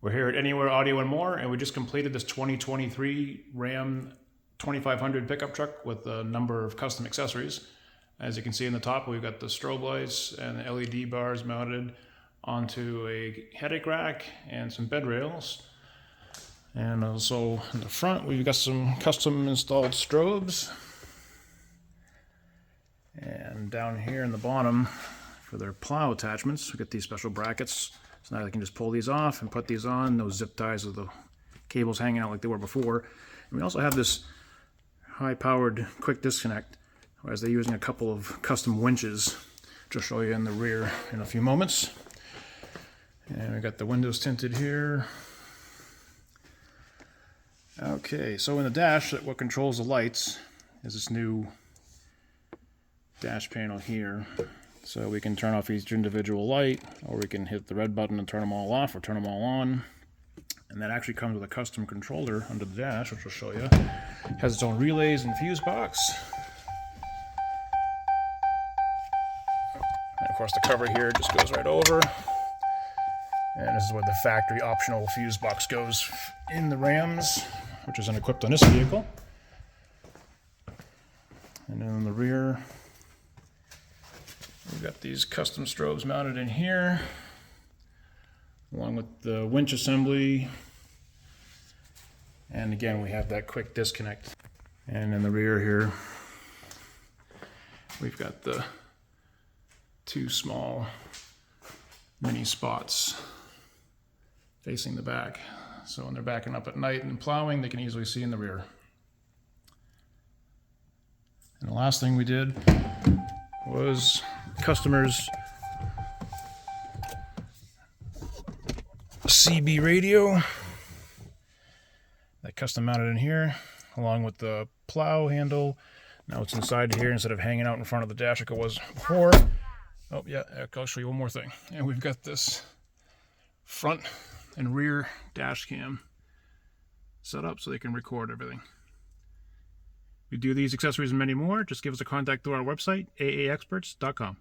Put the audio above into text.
We're here at Anywhere Audio and More, and we just completed this 2023 Ram 2500 pickup truck with a number of custom accessories. As you can see in the top, we've got the strobe lights and the LED bars mounted onto a headache rack and some Bedrails. And also in the front, we've got some custom installed strobes. And down here in the bottom, for their plow attachments, we got these special brackets. So now they can just pull these off and put these on. No zip ties with the cables hanging out like they were before. And we also have this high-powered quick disconnect, as they're using a couple of custom winches, which I'll show you in the rear in a few moments. And we got the windows tinted here. Okay, so in the dash, what controls the lights is this new dash panel here. So we can turn off each individual light, or we can hit the red button and turn them all off or turn them all on. And that actually comes with a custom controller under the dash, which I'll show you. It has its own relays and fuse box. And of course the cover here just goes right over. And this is where the factory optional fuse box goes in the Rams, which isn't equipped on this vehicle. And then in the rear, we've got these custom strobes mounted in here, along with the winch assembly. And again, we have that quick disconnect. And in the rear here, we've got the two small mini spots facing the back. So when they're backing up at night and plowing, they can easily see in the rear. And the last thing we did was customers' CB radio that custom mounted in here, along with the plow handle. Now it's inside here instead of hanging out in front of the dash like it was before. Oh yeah, I'll show you one more thing. And we've got this front and rear dash cam set up so they can record everything. We do these accessories and many more. Just give us a contact through our website, aaexperts.com.